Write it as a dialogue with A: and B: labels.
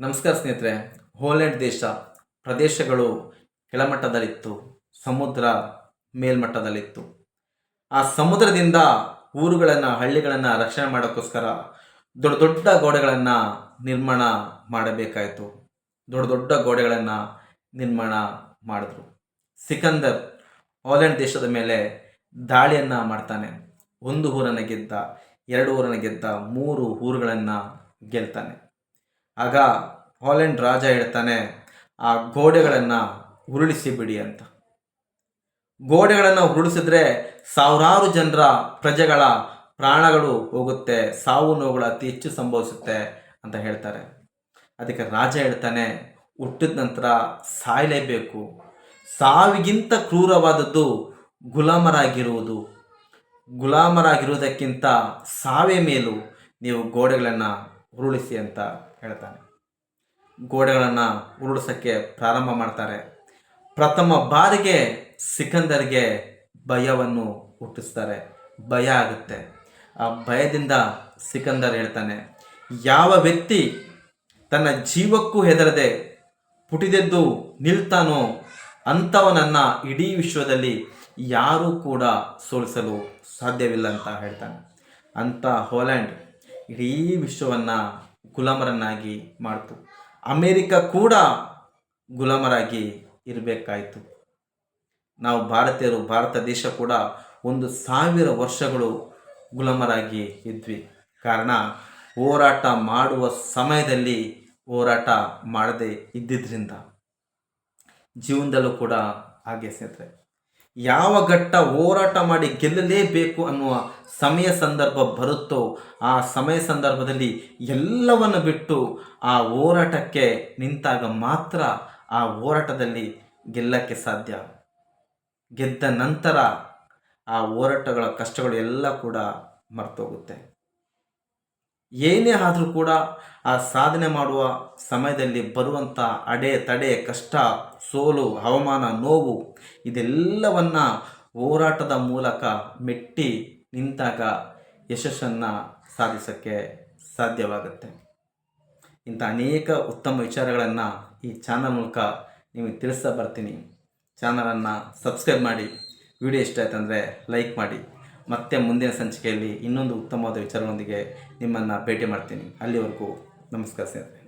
A: ನಮಸ್ಕಾರ ಸ್ನೇಹಿತರೆ. ಹೋಲೆಂಡ್ ದೇಶ ಪ್ರದೇಶಗಳು ಕೆಳಮಟ್ಟದಲ್ಲಿತ್ತು, ಸಮುದ್ರ ಮೇಲ್ಮಟ್ಟದಲ್ಲಿತ್ತು. ಆ ಸಮುದ್ರದಿಂದ ಊರುಗಳನ್ನು ಹಳ್ಳಿಗಳನ್ನು ರಕ್ಷಣೆ ಮಾಡೋಕ್ಕೋಸ್ಕರ ದೊಡ್ಡ ದೊಡ್ಡ ಗೋಡೆಗಳನ್ನು ನಿರ್ಮಾಣ ಮಾಡಬೇಕಾಯಿತು. ದೊಡ್ಡ ದೊಡ್ಡ ಗೋಡೆಗಳನ್ನು ನಿರ್ಮಾಣ ಮಾಡಿದ್ರು. ಸಿಕಂದರ್ ಹೋಲೆಂಡ್ ದೇಶದ ಮೇಲೆ ದಾಳಿಯನ್ನು ಮಾಡ್ತಾನೆ. ಒಂದು ಊರನ್ನು ಗೆದ್ದ, 2 ಊರನ್ನು ಗೆದ್ದ, 3 ಊರುಗಳನ್ನು ಗೆಲ್ತಾನೆ. ಆಗ ಹಾಲೆಂಡ್ ರಾಜ ಹೇಳ್ತಾನೆ, ಆ ಗೋಡೆಗಳನ್ನು ಉರುಳಿಸಿ ಬಿಡಿ ಅಂತ. ಗೋಡೆಗಳನ್ನು ಉರುಳಿಸಿದ್ರೆ ಸಾವಿರಾರು ಜನರ ಪ್ರಜೆಗಳ ಪ್ರಾಣಗಳು ಹೋಗುತ್ತೆ, ಸಾವು ನೋವುಗಳು ಅತಿ ಹೆಚ್ಚು ಸಂಭವಿಸುತ್ತೆ ಅಂತ ಹೇಳ್ತಾರೆ. ಅದಕ್ಕೆ ರಾಜ ಹೇಳ್ತಾನೆ, ಹುಟ್ಟಿದ ನಂತರ ಸಾಯಲೇಬೇಕು. ಸಾವಿಗಿಂತ ಕ್ರೂರವಾದದ್ದು ಗುಲಾಮರಾಗಿರುವುದು. ಗುಲಾಮರಾಗಿರುವುದಕ್ಕಿಂತ ಸಾವೇ ಮೇಲು. ನೀವು ಗೋಡೆಗಳನ್ನು ಉರುಳಿಸಿ ಅಂತ ಹೇಳ್ತಾನೆ. ಗೋಡೆಗಳನ್ನು ಉರುಳಿಸೋಕ್ಕೆ ಪ್ರಾರಂಭ ಮಾಡ್ತಾರೆ. ಪ್ರಥಮ ಬಾರಿಗೆ ಸಿಕಂದರ್ಗೆ ಭಯವನ್ನು ಹುಟ್ಟಿಸ್ತಾರೆ. ಭಯ ಆಗುತ್ತೆ. ಆ ಭಯದಿಂದ ಸಿಕಂದರ್ ಹೇಳ್ತಾನೆ, ಯಾವ ವ್ಯಕ್ತಿ ತನ್ನ ಜೀವಕ್ಕೂ ಹೆದರದೆ ಪುಟಿದೆದ್ದು ನಿಲ್ತಾನೋ ಅಂಥವನನ್ನು ಇಡೀ ವಿಶ್ವದಲ್ಲಿ ಯಾರೂ ಕೂಡ ಸೋಲಿಸಲು ಸಾಧ್ಯವಿಲ್ಲ ಅಂತ ಹೇಳ್ತಾನೆ. ಅಂಥ ಹೋಲೆಂಡ್ ಇಡೀ ವಿಶ್ವವನ್ನು ಗುಲಾಮರನ್ನಾಗಿ ಮಾಡ್ತು. ಅಮೇರಿಕ ಕೂಡ ಗುಲಾಮರಾಗಿ ಇರಬೇಕಾಯಿತು. ನಾವು ಭಾರತೀಯರು, ಭಾರತ ದೇಶ ಕೂಡ 1000 ವರ್ಷಗಳು ಗುಲಾಮರಾಗಿ ಇದ್ವಿ. ಕಾರಣ ಹೋರಾಟ ಮಾಡುವ ಸಮಯದಲ್ಲಿ ಹೋರಾಟ ಮಾಡದೇ ಇದ್ದಿದ್ದರಿಂದ. ಜೀವನದಲ್ಲೂ ಕೂಡ ಹಾಗೆ ಸ್ನೇಹಿತರೆ, ಯಾವ ಘಟ್ಟ ಹೋರಾಟ ಮಾಡಿ ಗೆಲ್ಲಲೇಬೇಕು ಅನ್ನುವ ಸಮಯ ಸಂದರ್ಭ ಬರುತ್ತೋ ಆ ಸಮಯ ಸಂದರ್ಭದಲ್ಲಿ ಎಲ್ಲವನ್ನು ಬಿಟ್ಟು ಆ ಹೋರಾಟಕ್ಕೆ ನಿಂತಾಗ ಮಾತ್ರ ಆ ಹೋರಾಟದಲ್ಲಿ ಗೆಲ್ಲಕ್ಕೆ ಸಾಧ್ಯ. ಗೆದ್ದ ನಂತರ ಆ ಹೋರಾಟಗಳ ಕಷ್ಟಗಳು ಎಲ್ಲ ಕೂಡ ಮರ್ತೋಗುತ್ತೆ. ಏನೇ ಆದರೂ ಕೂಡ ಆ ಸಾಧನೆ ಮಾಡುವ ಸಮಯದಲ್ಲಿ ಬರುವಂಥ ಅಡೆ ತಡೆ, ಕಷ್ಟ, ಸೋಲು, ಅವಮಾನ, ನೋವು ಇದೆಲ್ಲವನ್ನು ಹೋರಾಟದ ಮೂಲಕ ಮೆಟ್ಟಿ ನಿಂತಾಗ ಯಶಸ್ಸನ್ನು ಸಾಧಿಸೋಕ್ಕೆ ಸಾಧ್ಯವಾಗುತ್ತೆ. ಇಂಥ ಅನೇಕ ಉತ್ತಮ ವಿಚಾರಗಳನ್ನು ಈ ಚಾನಲ್ ಮೂಲಕ ನಿಮಗೆ ತಿಳಿಸ್ತಾ ಬರ್ತೀನಿ. ಚಾನಲನ್ನು ಸಬ್ಸ್ಕ್ರೈಬ್ ಮಾಡಿ, ವಿಡಿಯೋ ಇಷ್ಟ ಆಯ್ತಂದರೆ ಲೈಕ್ ಮಾಡಿ. ಮತ್ತೆ ಮುಂದಿನ ಸಂಚಿಕೆಯಲ್ಲಿ ಇನ್ನೊಂದು ಉತ್ತಮವಾದ ವಿಚಾರಗಳೊಂದಿಗೆ ನಿಮ್ಮನ್ನು ಭೇಟಿ ಮಾಡ್ತೀನಿ. ಅಲ್ಲಿವರೆಗೂ ನಮಸ್ಕಾರ ಸ್ನೇಹಿತರೆ.